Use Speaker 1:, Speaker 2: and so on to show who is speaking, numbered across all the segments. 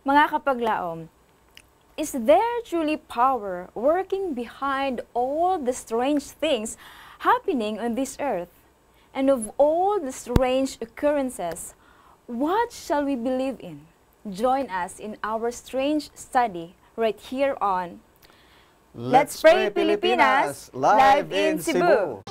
Speaker 1: Mga kapaglaom, is there truly power working behind all the strange things happening on this earth? And of all the strange occurrences, what shall we believe in? Join us in our strange study right here on Let's Pray Pilipinas, live in Cebu.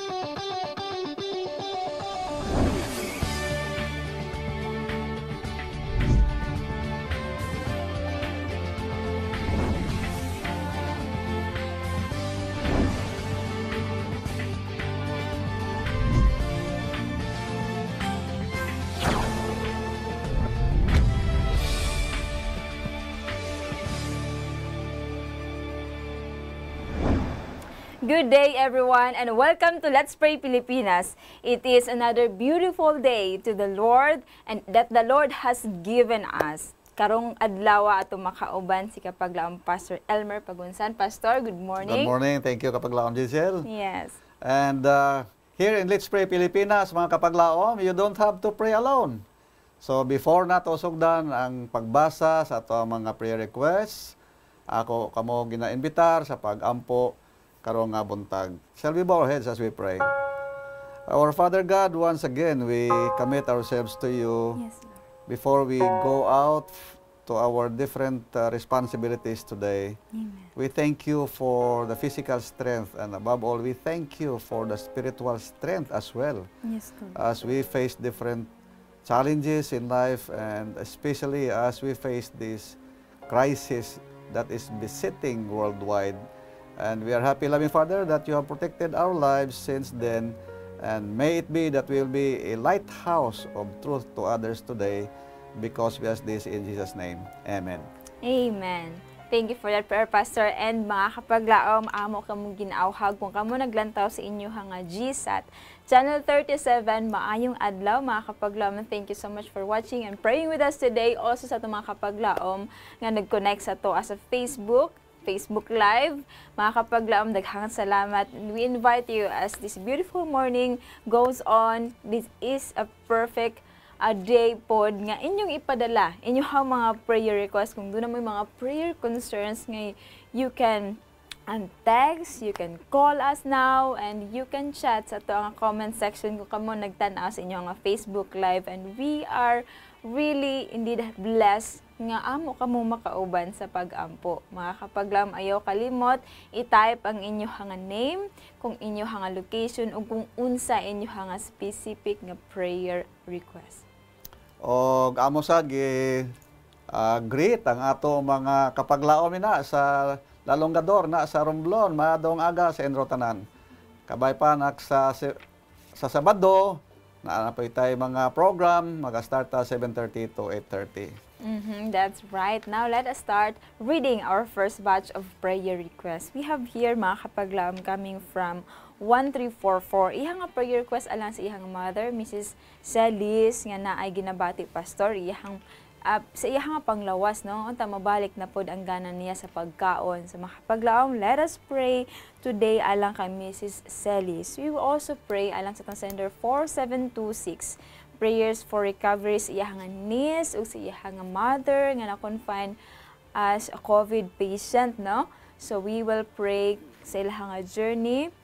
Speaker 1: Good day everyone and welcome to Let's Pray Pilipinas. It is another beautiful day to the Lord and that the Lord has given us. Karong adlaw ato makauban si Kapaglaom Pastor Elmer Pagunsan. Pastor, good morning.
Speaker 2: Good morning. Thank you Kapaglaom Giselle.
Speaker 1: Yes.
Speaker 2: And here in Let's Pray Pilipinas, mga Kapaglaom, you don't have to pray alone. So before nato sugdan ang pagbasa sa ato mga prayer requests, ako kamo ginaimbitar sa pagampo karong nga buntag. Shall we bow our heads as we pray? Our Father God, once again, we commit ourselves to you.
Speaker 1: Yes, Lord.
Speaker 2: Before we go out to our different responsibilities today.
Speaker 1: Amen.
Speaker 2: We thank you for the physical strength and above all, we thank you for the spiritual strength as well.
Speaker 1: Yes, Lord.
Speaker 2: As we face different challenges in life and especially as we face this crisis that is besetting worldwide. And we are happy, loving Father, that you have protected our lives since then. And may it be that we will be a lighthouse of truth to others today because we ask this in Jesus' name. Amen.
Speaker 1: Amen. Thank you for that prayer, Pastor. And mga kapaglaom, amo kamo ginauhag kung kamo naglantaw sa inyo nga GSAT. Channel 37, maayong adlaw, mga kapaglaom. Thank you so much for watching and praying with us today. Also sa itong mga kapaglaom nga nag-connect sa to as a Facebook Live. Mga kapaglaom, daghang salamat. We invite you as this beautiful morning goes on. This is a perfect day pod nga inyong ipadala. Inyong mga prayer requests. Kung doon na may mga prayer concerns nga you can text, you can call us now, and you can chat sa to ang comment section kung kamo nagtanaw sa inyong Facebook Live. And we are really indeed blessed nga amo kamo makauban sa pagampo. Mga kapaglaom, ayaw kalimot, i-type ang inyo nga name, kung inyo nga location, o kung unsa inyo nga specific nga prayer request.
Speaker 2: O amo sa greet ang ato mga kapaglaom na sa lalonggador na sa Romblon, maadong aga sa Enrotanan. Kabay pa sa Sabado, naanapay tayo mga program, mag-start 7:30 to 8:30.
Speaker 1: That's right. Now let us start reading our first batch of prayer requests. We have here mga kapaglaom coming from 1344. Ihang nga prayer request alang sa ihang mother, Mrs. Celis, nga naay ginabati pastor. Ihang sa iyang panglawas, no? Unta mabalik na pod ang gana niya sa pagkaon. Sa mga kapaglaom, let us pray today alang kay Mrs. Celis. We will also pray alang sa sender 4726. Prayers for recovery sa iyang niece o sa iyang mother nga na-confine as a COVID patient, no? So we will pray sa ilang journey.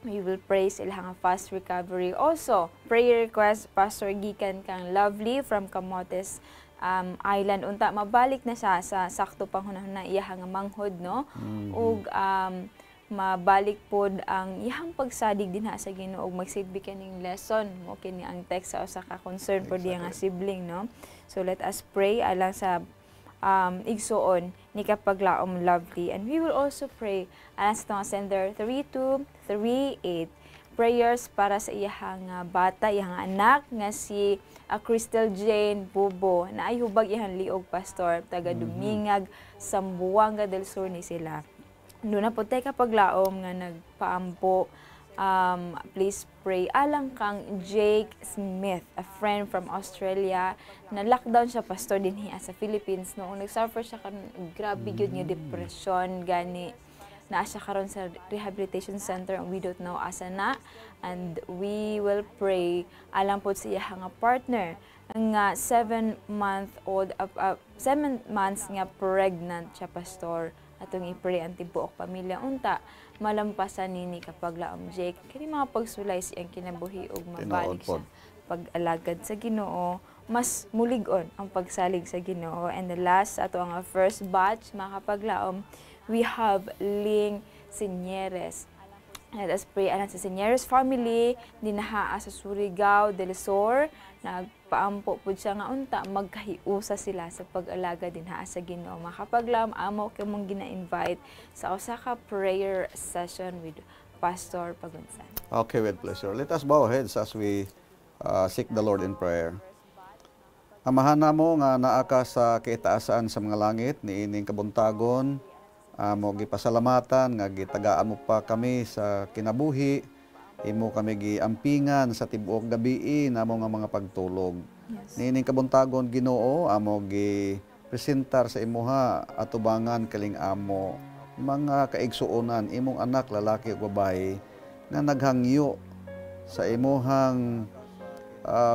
Speaker 1: We will pray sa ilang fast recovery. Also, prayer request, Pastor Gikan kang Lovely from Camotes Island. Unta, mabalik na siya sa sakto panghunahon na iyang manghod, no? Ug mabalik pod ang iyang pagsadig din sa Ginoo ug magsilbi kaning lesson mo kini ang text sa usa ka concern pod diya nga sibling, no? So let us pray alang sa igsuon ni Kapaglaom Lovely, and we will also pray alang sa sender 3238 prayers para sa iyang bata, iyang anak nga si Crystal Jane Bobo na ay hubag iyang liog pastor taga Dumingag, Sambuanga del Sur ni sila. Doon na po tayo kapaglaom nga nagpaampo. Please pray alang kang Jake Smith, a friend from Australia, na lockdown siya pastor din hiya sa Philippines noong nag-suffer siya kan grabe gyud nga depression gani naa siya karon sa rehabilitation center we don't know asa na, and we will pray alang po siya nga partner nga 7-month-old 7 months nga pregnant siya, pastor, atong i-pray ang tibuok pamilya unta malampasan nini kapag laom Jake kini mga pagsulay siyang kinabuhi ug mabalik siya pag-alagad sa Ginoo, mas mulig-on ang pagsalig sa Ginoo. And the last ato ang first batch mga kapaglaom, we have Ling Sinyeres. Let us pray alang sa Sinyeres family, dinahaa sa Surigao del Sur, nagpaampo pud siya nga unta magkahiusa sila sa pag-alaga dinha sa Ginoo. Mga kapaglaom, amo kay mong gina-invite sa usa ka prayer session with Pastor Pagunsan.
Speaker 2: Okay, with pleasure. Let us bow our heads as we seek the Lord in prayer. Amahan namo nga naa ka sa kaitaasan sa mga langit, niining kabuntagon, amo gipasalamatan nga gitagaan mo pa kami sa kinabuhi, imo kami giampingan sa tibuok gabi namo nga mga pagtulog. Yes. Niining kabuntagon Ginoo, amo gi-presentar sa imuha atubangan kaling amo mga kaigsuonan imong anak lalaki ug babae nga naghangyo sa imuhang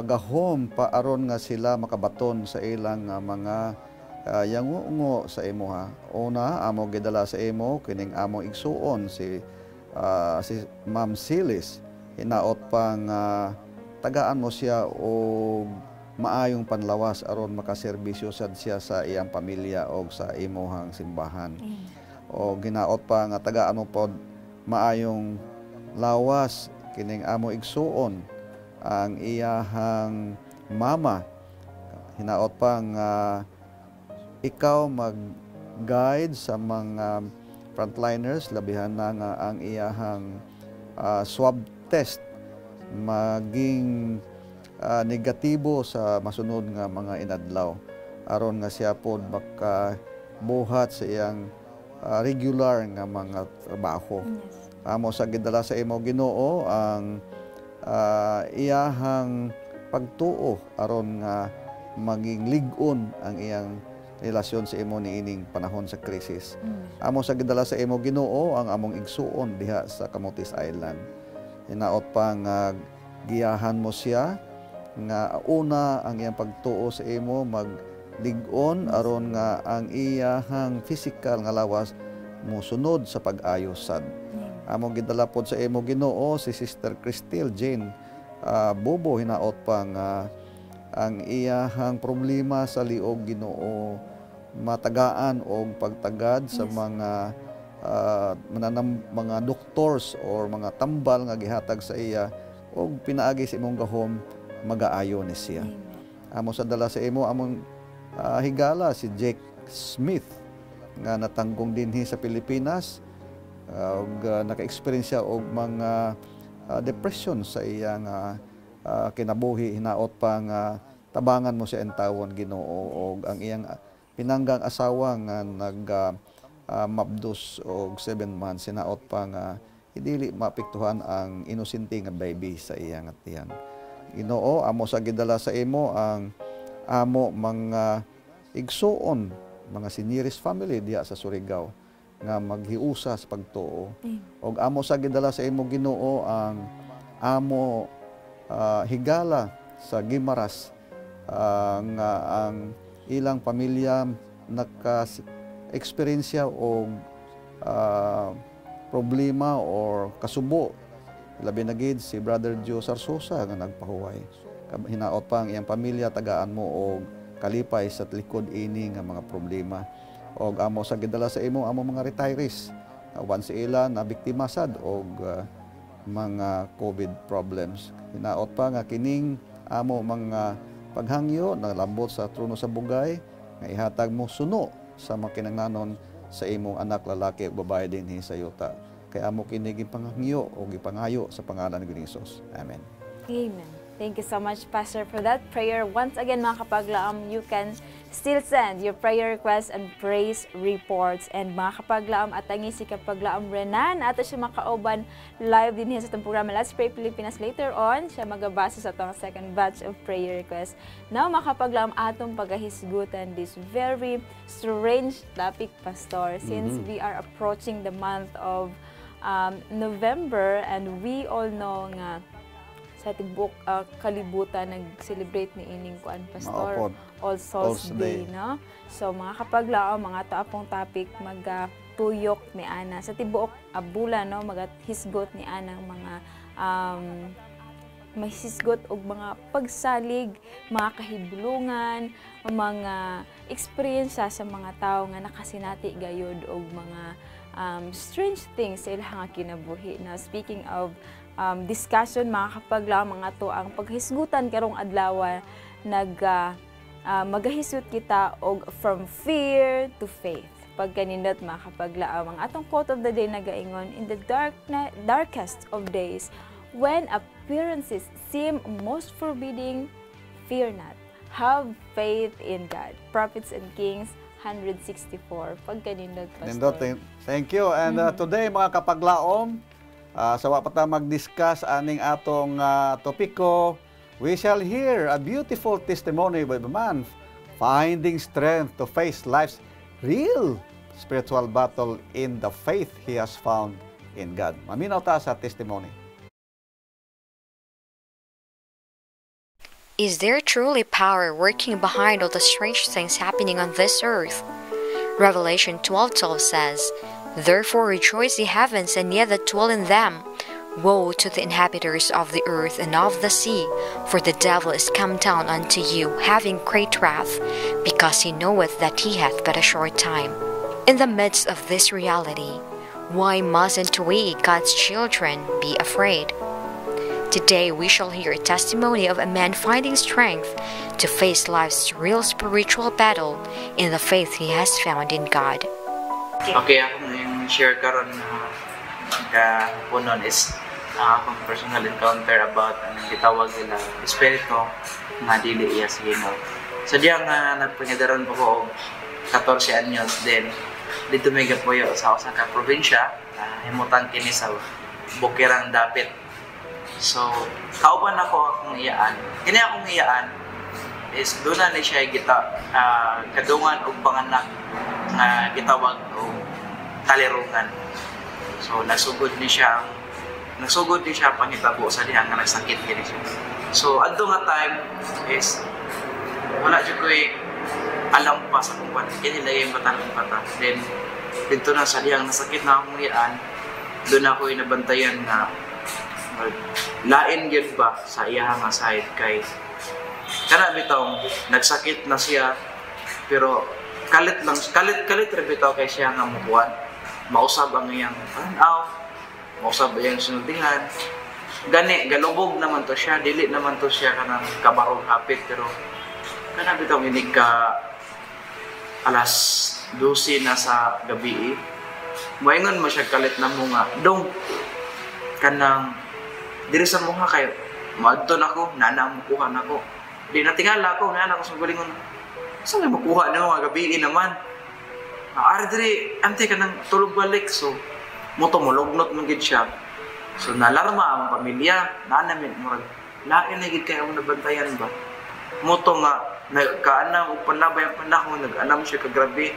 Speaker 2: gahom paaron nga sila makabaton sa ilang mga yangungo sa imo ha. Una, amo gidala sa imo kining amo igsuon si Ma'am Silis. Hinaot pang tagaan mo siya og maayong panlawas aron makaserbisyo sad siya sa iyang pamilya o sa imuhang simbahan. O ginaot pa nga tagaan mo pod maayong lawas kining amo igsuon ang iyahang mama. Hinaot pang ikaw mag-guide sa mga frontliners, labihan na nga ang iyahang swab test maging negatibo sa masunod nga mga inadlaw aron nga siya pod makabuhat sa iyang regular nga mga trabaho. Yes. Amo sa gidala sa imo Ginoo ang iyahang pagtuo aron nga maging lig-on ang iyang relasyon sa imo niining panahon sa krisis. Amo sa gidala sa imo Ginoo ang among igsuon diha sa Camotes Island. Hinaot pa nga giyahan mo siya nga una ang iyang pagtuo sa imo maglig-on aron nga ang iyahang physical nga lawas mosunod sa pag-ayos sad. Among gidala pod sa imo Ginoo si Sister Cristel Jane Bobo, hinaot pa nga ang iyahang problema sa liog Ginoo matagaan og pagtagad sa mga mga doctors or mga tambal nga gihatag sa iya og pinaagi sa imong gahom magaayo ni siya. Amo sa dala sa imo among higala si Jake Smith nga natanggong dinhi sa Pilipinas ug naka-experience siya og mga depression sa iyang kinabuhi. Hinaot pa nga tabangan mo siya entawon Ginoo og ang iyang pinanggang asawa nga mabdos og 7 months. Hinaot pa nga dili maapektuhan ang inosente nga baby sa iyang tiyan. Ginoo, amo sa gidala sa imo ang amo mga igsuon, mga Sinyeres family diha sa Surigao nga maghiusa sa pagtuo. Og amo sa gidala sa imo Ginoo ang amo higala sa Gimaras nga ang ilang pamilya naka-eksperyensya og problema or kasubo. Labi na gid si Brother Joe Sarsosa nga nagpahuway. Hinaot pa ang iyang pamilya tagaan mo og kalipay sa likod ini nga mga problema. Og amo sa gidala sa imo amo mga retirees once sila na biktima sad og mga COVID problems. Hinaot pa nga kining amo mga paghangyo naglambot sa trono sa bugay nga ihatag mo suno sa makinangnanon sa imong anak lalaki ug babae dinhi sa yuta. Kay amo kini gipangangyo o gipangayo sa pangalan ni Hesus. Amen.
Speaker 1: Amen. Thank you so much, Pastor, for that prayer. Once again, mga kapaglaom, you can still send your prayer requests and praise reports. And mga kapaglaom, at ang si kapaglaom Renan, ato siya makauban live din sa itong programa Let's Pray Pilipinas later on. Siya magabasa sa itong second batch of prayer requests. Now, mga kapaglaom, atong paghahisgutan this very strange topic, Pastor, since we are approaching the month of November, and we all know nga sa tibok kalibutan nag-celebrate ni ining kuan, Pastor, All Souls Day, no? So mga kapaglaom, mga taapong topic magtuyok ni ana sa tibuok bulan, no, maghisgot ni anang mga may hisgot og mga pagsalig, mga kahibulungan, mga experience sa mga tao nga nakasinati gayud og mga strange things sa ilang kinabuhi. Now, speaking of discussion, mga kapaglaom, mga to ang paghisgutan karong adlaw, magahisgot kita og from fear to faith. Pagkanindot, mga kapaglaom, ang atong quote of the day nagaingon, in the darkest of days, when appearances seem most forbidding, fear not. Have faith in God. Prophets and Kings 164. Pagkanindot, Pastor.
Speaker 2: Thank you. And today, mga kapaglaom, sa wapata mag-discuss aning atong topiko, we shall hear a beautiful testimony by a man finding strength to face life's real spiritual battle in the faith he has found in God. Maminaw ta sa testimony.
Speaker 3: Is there truly power working behind all the strange things happening on this earth? Revelation 12:12 says, "Therefore rejoice ye heavens, and ye that dwell in them. Woe to the inhabitants of the earth and of the sea, for the devil is come down unto you, having great wrath, because he knoweth that he hath but a short time." In the midst of this reality, why mustn't we, God's children, be afraid? Today we shall hear a testimony of a man finding strength to face life's real spiritual battle in the faith he has found in God.
Speaker 4: Okay, ako ngayon share karon kapunon is akong personal encounter about ang gitawag nila espiritu nga dili iya sa Ginoo. So diya nga nagpangadaron po ko og 14 anyos din dito may gapuyo sa usa ka probinsya, himutan kini sa Bukirang Dapit. So kauban ako akong iyaan. Kini akong iyaan is doon na siya kadungan og panganak nga gitawag og talirungan. So nagsugod ni siya pangitabo sa diha nga nagsakit kini siya. So adto nga time is wala jud ko alam pa sa kung paano kini lagi bata. Then dito na sa dihang nasakit na akong iyaan, doon ako inabantayan na lain gyud ba sa iyang side kay kana bitong nagsakit na siya pero kalit ra bitaw kay siya nga mubuan mausab ang iyang panaw, mausab ang sinultihan gani galubog naman to siya, dili naman to siya kanang kabarong hapit pero kana bitaw inig ka alas 12 na sa gabi moingon mo siya kalit na mo nga dong kanang diri sa mga kayo maadto nako nana mukuha nako di natingala ko nana ko sa gulingon sa nga makuha na mga gabi naman ari diri ante ka nang tulog balik so moto molognot man gid siya so nalarma ang pamilya nana min murag lain na gid kay ang nabantayan ba moto nga nagkaanam og panlabay ang panahon nag-anam siya ka grabe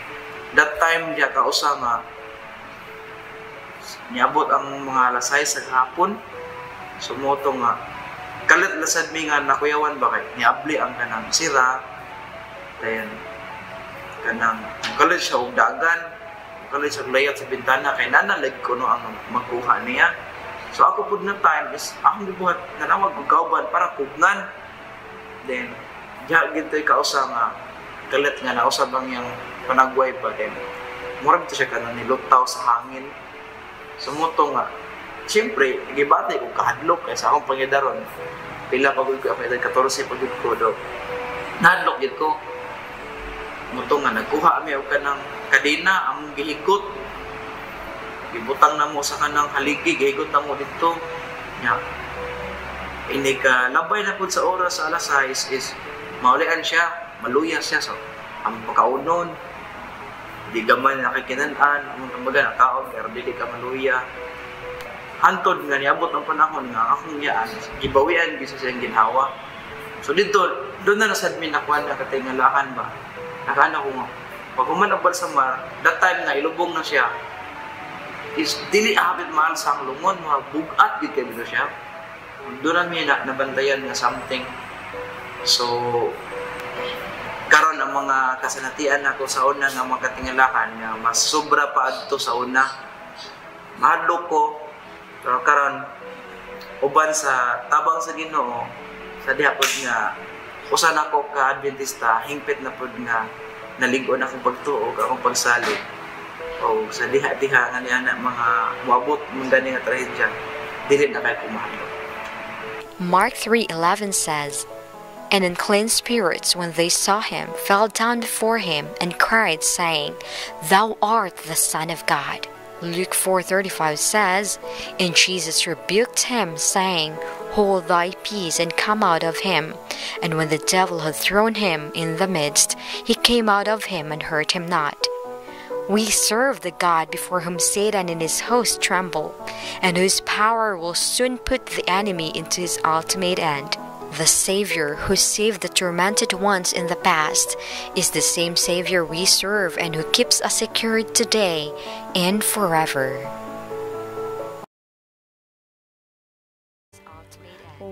Speaker 4: that time diya kausa nga niabot ang mga alas 6 sa hapon. Sumoto nga kalit lasad mi nga nakuyawan ba kay niabli ang kanang sira then kanang kalit siya og dagan kalit siya layat sa bintana kay nanalig kuno ang magkuha niya so ako pud na time is akong gibuhat nanawag og kauban para kugnan then diha gitoy kausa nga kalit nga nausab ang yang panagway pa then murag to siya kanang nilutaw sa hangin sumoto nga siyempre, gibati ko kahadlok kaya sa akong pangidaron. Pila pagod ko, ako 14 pagod ko daw. Nahadlok yun ko. Muto nga, nagkuha kami o ka ng kadina, ang gihigot. Gibutang na mo sa kanang haligi, gihigot na mo dito. Nya. Ini ka labay na pud sa oras sa alas 6 is maulian siya, maluya siya. So, ang pagkaunon, di gamay nakikinanan, ang kumbaga nakaon, pero dili ka maluya. Hantod nga niabot ang panahon nga akong yaan, gibawian gisa siyang ginhawa. So dito, doon na nasad mi nakuha na katingalakan ba? Nakana ko nga, pag umanabal sa mar, that time na ilubong na siya, is dili habit mahal sa ang lungon, mga bugat gid kayo siya. Doon namin nabantayan nga something. So, karon ang mga kasanatian nako sa una nga mga katingalakan nga mas sobra pa adto sa una. Mahadlok ko, pero karon uban sa tabang sa Ginoo sa diha pod nga usa na ko ka Adventista hingpit na pod nga nalig-on akong pagtuo akong pagsalig o sa diha-diha nga niana mga moabot mong gani nga trahedya dili na kay kumahadlok.
Speaker 3: Mark 3:11 says, "And unclean spirits, when they saw him, fell down before him and cried, saying, Thou art the Son of God." Luke 4:35 says, "And Jesus rebuked him, saying, Hold thy peace, and come out of him. And when the devil had thrown him in the midst, he came out of him and hurt him not." We serve the God before whom Satan and his host tremble, and whose power will soon put the enemy into his ultimate end. The Savior who saved the tormented ones in the past is the same Savior we serve and who keeps us secured today and forever.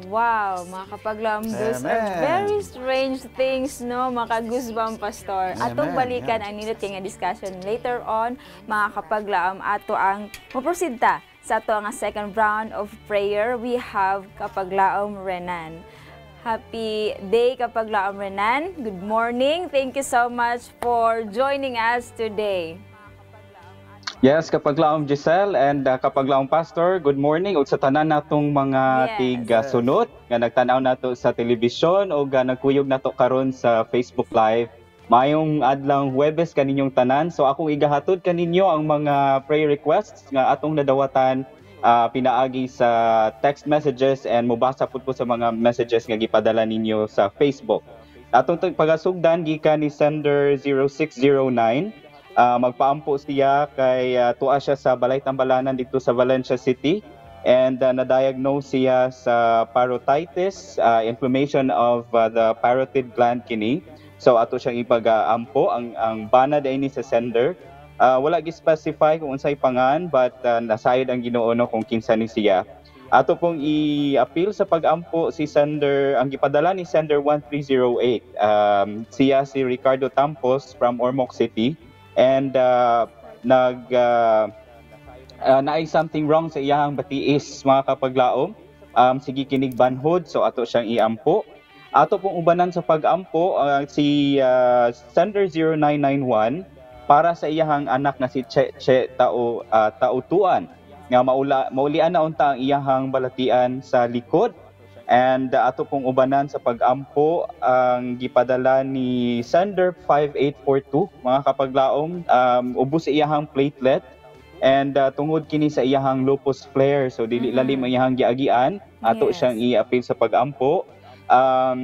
Speaker 1: Wow, mga kapaglam, those are
Speaker 2: Amen.
Speaker 1: very strange things, no, mga goosebump pastor. Atong
Speaker 2: Amen,
Speaker 1: balikan
Speaker 2: yeah.
Speaker 1: ang nindot kay nga discussion later on, mga kapaglam, ato ang maproceed ta sa ato nga second round of prayer. We have kapaglaom Renan. Happy day kapaglaom Renan. Good morning. Thank you so much for joining us today.
Speaker 5: Yes, kapaglaom Giselle and kapaglaom Pastor, good morning ug sa tanan natong mga
Speaker 1: Yes.
Speaker 5: tigasunod nga nagtanaw nato sa telebisyon o nga nagkuyog nato karon sa Facebook Live. Mayong adlang Huwebes kaninyong tanan. So akong igahatod kaninyo ang mga prayer requests nga atong nadawatan pinaagi sa text messages and mubasa pud po sa mga messages nga gipadala ninyo sa Facebook. Atong pagasugdan gikan ni sender 0609. Magpaampo siya kay tuwa siya sa Balay Tambalanan dito sa Valencia City and na-diagnose siya sa parotitis, inflammation of the parotid gland kini. So ato siyang ipag-ampo ang banad ay ni sa sender. Wala gi-specify kung unsay pangan but nasayod ang Ginoo no kung kinsa ni siya. Ato pong i-appeal sa pag-ampo si sender, ang gipadala ni sender 1308. Siya si Ricardo Tampos from Ormoc City. And naay something wrong sa iyang batiis mga kapaglaom. Sige kinig banhod, so ato siyang iampo. Ato pong ubanan sa pag-ampo si sender 0991 para sa iyang anak na si Che Tautuan nga maulian na unta ang iyang balatian sa likod. And ato pong ubanan sa pag-ampo ang gipadala ni sender 5842 mga kapaglaom, ubos sa iyahang platelet and tungod kini sa iyahang lupus flare, so dili lalim ang iyahang giagian, ato
Speaker 1: Yes.
Speaker 5: siyang i-appeal sa pag-ampo.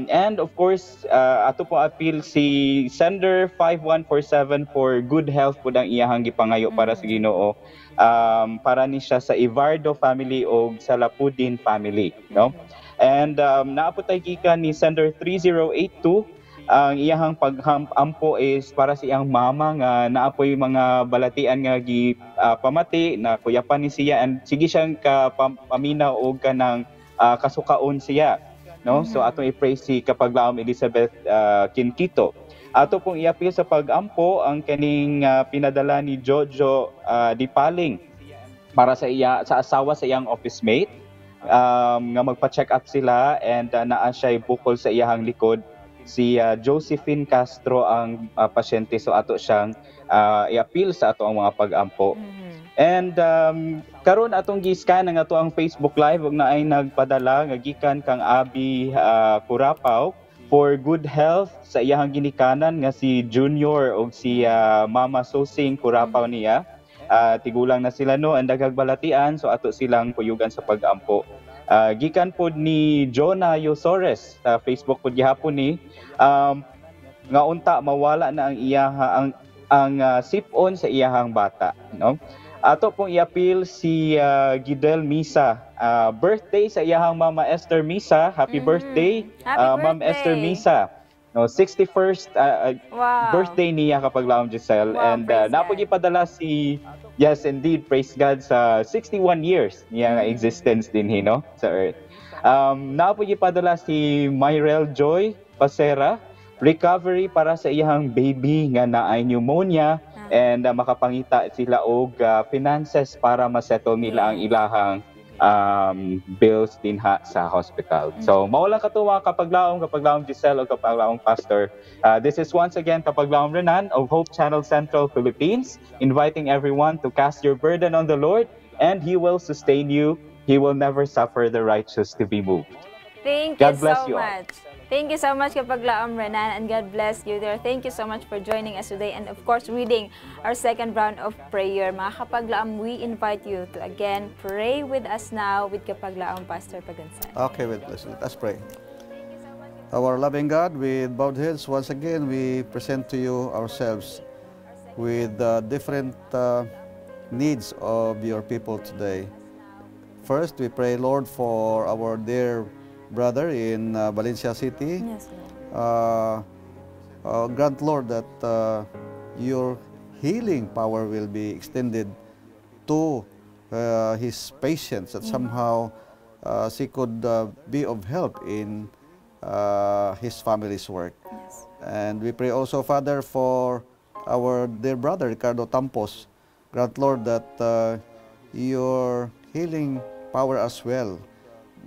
Speaker 5: And of course ato po appeal si sender 5147 for good health pud ang iyahang gipangayo para sa Ginoo, para ni siya sa Ivardo family o sa Lapudin family, no? And naapotay gikan ni sender 3082, ang iyang pag-ampo is para sa iyang mama nga naapoy mga balatian nga pamati na kuyapan ni siya and sige siyang paminaw og kanang kasukaon siya, no? So atong i-pray si kapaglaom Elizabeth Quintito. Ato pong i-appeal sa pag-ampo ang kaning pinadala ni Jojo Dipaling para sa asawa sa iyang office mate. Nga magpa-check up sila and naa siya'y bukol sa iyang likod. Si Josephine Castro ang pasyente, so ato siyang i-appeal sa ato ang mga pag-ampo. And karon atong gi-scan ang ato ang Facebook Live ug naay nagpadala nga gikan kang Abi Curapaw for good health sa iyang ginikanan nga si Junior ug si Mama Sosing Curapaw niya. Tigulang na sila no, ang daghang balatian, so ato silang kuyugan sa pag-ampo. Gikan po ni Jonah Yosores sa Facebook po gihapon ni nga unta mawala na ang sip-on sa iyahang bata, no? Ato pong i-appeal si Gidel Misa. Birthday sa iyahang Mama Esther Misa. Happy birthday,
Speaker 1: Happy
Speaker 5: Ma'am Esther
Speaker 1: birthday.
Speaker 5: Misa. No, 61st
Speaker 1: Wow.
Speaker 5: birthday niya kapaglaom Giselle.
Speaker 1: Wow,
Speaker 5: And
Speaker 1: praise
Speaker 5: napo
Speaker 1: God.
Speaker 5: gipadala yes indeed, praise God, sa 61 years niya nga existence din no sa earth. Napo gipadala si Myrel Joy Pasera, recovery para sa iyang baby nga naay pneumonia, and makapangita sila og finances para ma-settle nila ang ilahang bills dinha sa hospital. So mawala ka to mga kapaglaom Giselle o kapaglaom Pastor. This is once again Kapaglaom Renan of Hope Channel Central Philippines, inviting everyone to cast your burden on the Lord and He will sustain you. He will never suffer the righteous to be moved.
Speaker 1: Thank
Speaker 5: God
Speaker 1: you
Speaker 5: bless
Speaker 1: so
Speaker 5: you all.
Speaker 1: much. Thank you so much, Kapaglaom Renan, and God bless you there. Thank you so much for joining us today and of course reading our second round of prayer. Mga Kapaglaom, we invite you to again pray with us now with Kapaglaom Pastor Pagansan.
Speaker 2: Okay, let us pray. Our loving God, with bowed heads, once again we present to you ourselves with different needs of your people today. First, we pray, Lord, for our dear brother in Valencia City.
Speaker 1: Yes, Lord.
Speaker 2: Grant, Lord, that your healing power will be extended to his patients, that somehow she could be of help in his family's work.
Speaker 1: Yes.
Speaker 2: And we pray also, Father, for our dear brother, Ricardo Tampos. Grant, Lord, that your healing power as well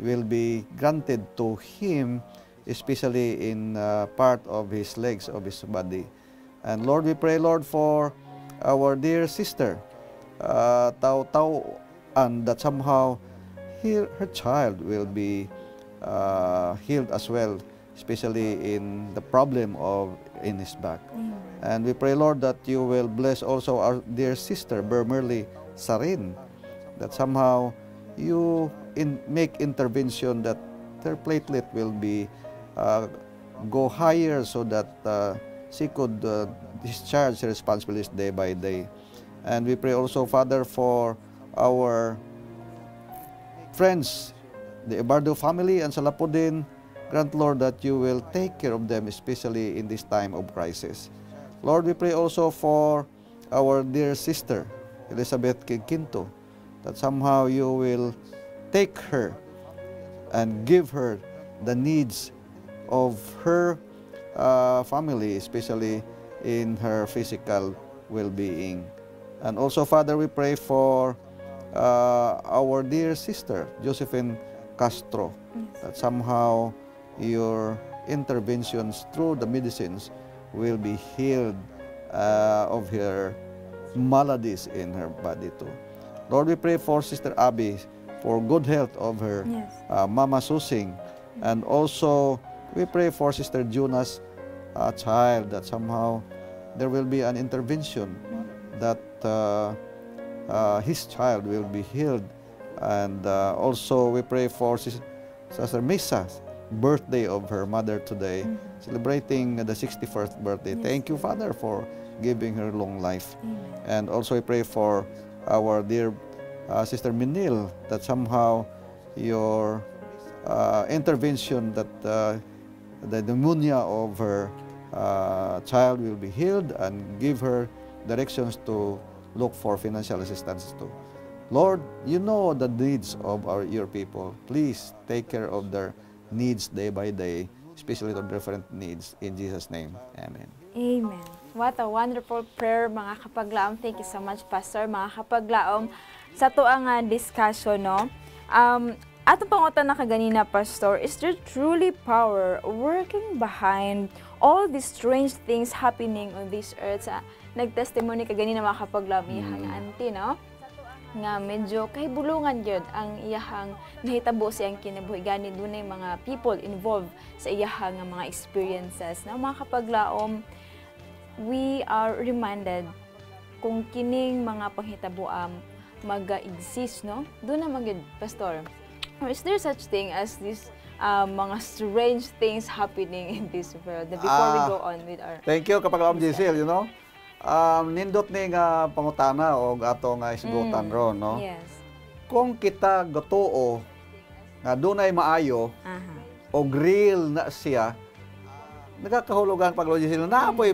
Speaker 2: will be granted to him, especially in part of his legs, of his body. And Lord, we pray, Lord, for our dear sister, Tau, and that somehow her child will be healed as well, especially in the problem in his back. And we pray, Lord, that you will bless also our dear sister, Bermerly Sarin, that somehow you make intervention that their platelet will be go higher so that she could discharge her responsibilities day by day. And we pray also, Father, for our friends, the Ebardo family and Salapodin. Grant, Lord, that you will take care of them, especially in this time of crisis. Lord, we pray also for our dear sister, Elizabeth Quinto, that somehow you will take her and give her the needs of her family, especially in her physical well-being. And also, Father, we pray for our dear sister, Josephine Castro, that somehow your interventions through the medicines will be healed of her maladies in her body too. Lord, we pray for Sister Abby, for good health of her Mama Susing. And also, we pray for Sister Juna's child, that somehow there will be an intervention that his child will be healed. And also, we pray for Sister Misa's birthday of her mother today, celebrating the 61st birthday. Thank you, Father, for giving her long life. And also, we pray for our dear Sister Minil, that somehow your intervention, that the pneumonia of her child will be healed, and give her directions to look for financial assistance too. Lord, you know the needs of your people. Please take care of their needs day by day, especially the different needs. In Jesus' name, amen.
Speaker 1: Amen. What a wonderful prayer, mga kapaglaom. Thank you so much, Pastor. Mga kapaglaom, sa tuang discussion, no? Atong pangutan na kaganina, Pastor, is there truly power working behind all these strange things happening on this earth? Nagtestimony kaganina, mga kapaglaom, iyahang auntie, no? Nga medyo kahibulungan yun ang iyahang nahitabo siyang kinabuhi. Gani dunay mga people involved sa iyahang mga experiences. Na mga kapaglaom, we are reminded kung kining mga panghitabuam mag-exist, no? Doon na magid, Pastor. Is there such thing as this mga strange things happening in this world? Before we go on with our...
Speaker 2: Thank you, Kapaglaom Giselle, you know. Nindot ni nga pangutana o ato nga isgutan ron, no?
Speaker 1: Yes.
Speaker 2: Kung kita gatuo nga dunay maayo o real na siya, nagakahulugan Kapaglaom Giselle, naapoy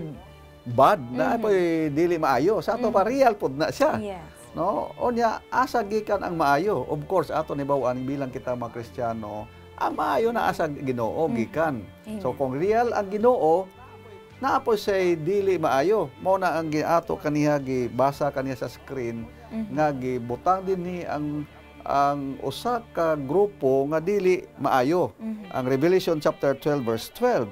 Speaker 2: bad, naapoy dili maayo. Sa ato pa real pod na siya.
Speaker 1: Yes.
Speaker 2: No? O niya, asa gikan ang maayo. Of course, ato ni bawaan bilang kita mga Kristiyano, ang maayo na asa Ginoo gikan. So kung real ang Ginoo, naapoy say dili maayo. Mao na ang ato kaniya gibasa kaniya sa screen nga gibutang din ni ang usa ka grupo nga dili maayo. Ang Revelation chapter 12 verse 12.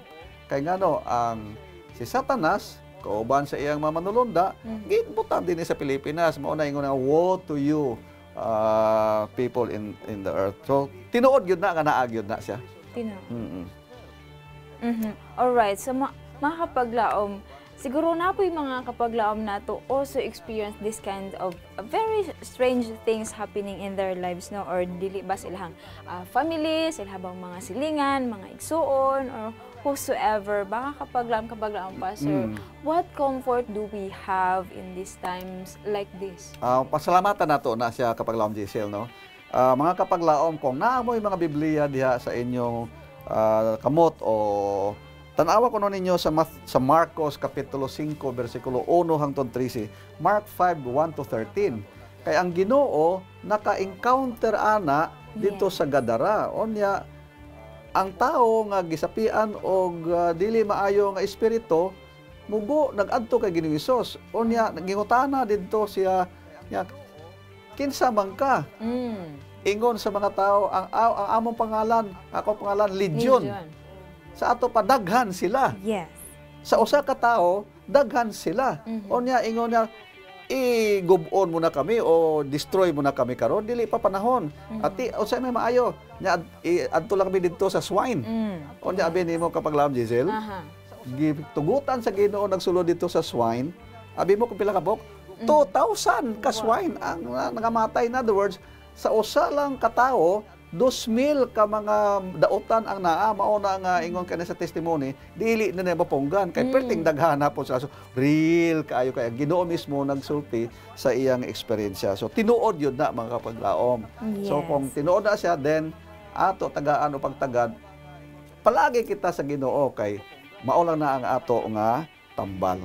Speaker 2: Kay ngano ang si Satanas kauban sa iyang mamanulunda, gibutang din sa Pilipinas. Mao na ingon nga woe to you people in the earth. So tinuod gyud na nga naag gyud na siya.
Speaker 1: Tinuod. Alright, so mga kapaglaom, siguro na po yung mga kapaglaom na to also experience this kind of very strange things happening in their lives, no? Or dili ba silang family, sila bang mga silingan, mga igsuon, or whosoever, baka kapaglaom Pastor, what comfort do we have in these times like this?
Speaker 2: Pasalamatan nato na siya Kapaglaom Giselle, no? Mga kapaglaom, kung naamoy mga Biblia diha sa inyong kamot o tanawa ko ninyo sa Marcos Kapitulo 5, versikulo 1 hangtod 13, Mark 5, 1 to 13. Kay ang Ginoo naka-encounter ana dito sa Gadara. Onya, ang tao nga gisapian og dili maayo nga espiritu, mubo nag-adto kay Ginoong Hesus. Onya, nagingutana didto siya, kinsa man ka? Ingon sa mga tao, ang among pangalan, ako pangalan, Legion. Sa ato pa, daghan sila.
Speaker 1: Yes.
Speaker 2: Sa usa ka tao, daghan sila. O niya, ingon niya, i-gubon mo na kami o destroy mo na kami karon dili pa panahon. At usa may maayo, nya adto lang kami didto sa swine. O niya, abi nimo Kapaglaom Giselle, gitugutan sa Ginoo nagsulod dito sa swine. Abi mo kung pila ka bok? 2,000 ka swine ang nangamatay. In other words, sa usa lang ka tawo, 2,000 ka mga dautan ang naa. Mao na nga ingon kanina sa testimony, dili na mapunggan kay perting daghan na po sila. So real kaayo kay Ginoo mismo nagsulti sa iyang eksperyensya. So tinuod yun na mga kapaglaom. So kung tinuod na siya, then ato tagaan o pagtagad, palagi kita sa Ginoo kay mao lang na ang ato nga tambal.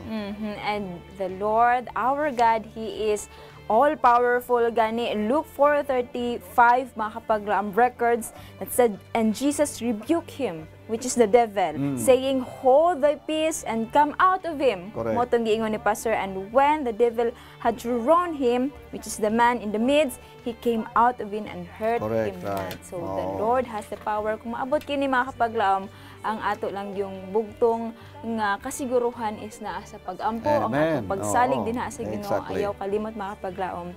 Speaker 1: And the Lord, our God, He is all-powerful. Gani, Luke 4:35, mga kapaglaom records that said, and Jesus rebuked him, which is the devil, saying, hold thy peace and come out of him. Motong giingon ni Pastor, and when the devil had thrown him, which is the man in the midst, he came out of him and hurt him not. So the Lord has the power. Kung maabot kini mga kapaglaom, ang ato lang yung bugtong nga kasiguruhan is naa sa pagampo, ang atong pagsalig din sa Ginoo. Ayaw kalimot mga kapaglaom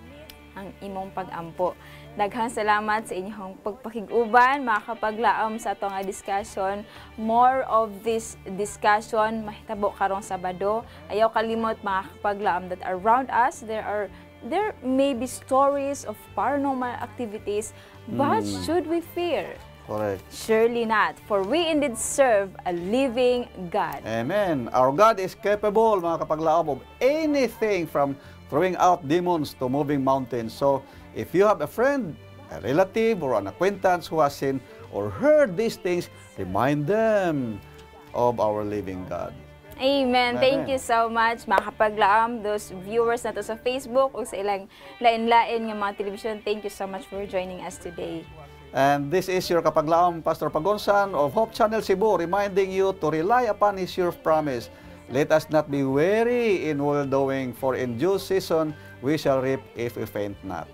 Speaker 1: ang imong pagampo. Daghang salamat sa inyong pagpakig-uban mga kapaglaom sa ato nga discussion. More of this discussion mahitabo karong Sabado. Ayaw kalimot mga kapaglaom that around us there may be stories of paranormal activities, but should we fear?
Speaker 2: Correct.
Speaker 1: Surely not, for we indeed serve a living God.
Speaker 2: Amen. Our God is capable, mga kapaglaom, of anything from throwing out demons to moving mountains. So, if you have a friend, a relative, or an acquaintance who has seen or heard these things, remind them of our living God.
Speaker 1: Amen. Thank you so much, mga kapaglaom, those viewers na to sa Facebook o sa ilang lain-lain ng mga television. Thank you so much for joining us today.
Speaker 2: And this is your kapaglaom, Pastor Pagonsan of Hope Channel Cebu, reminding you to rely upon His sure promise. Let us not be weary in well-doing, for in due season we shall reap if we faint not.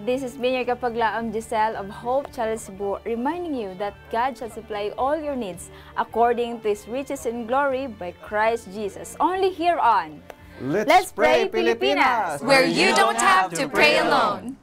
Speaker 1: This has been your kapaglaom, Giselle of Hope Channel Cebu, reminding you that God shall supply all your needs according to His riches in glory by Christ Jesus. Only here on
Speaker 2: Let's Pray Pilipinas,
Speaker 3: where you don't have to pray alone.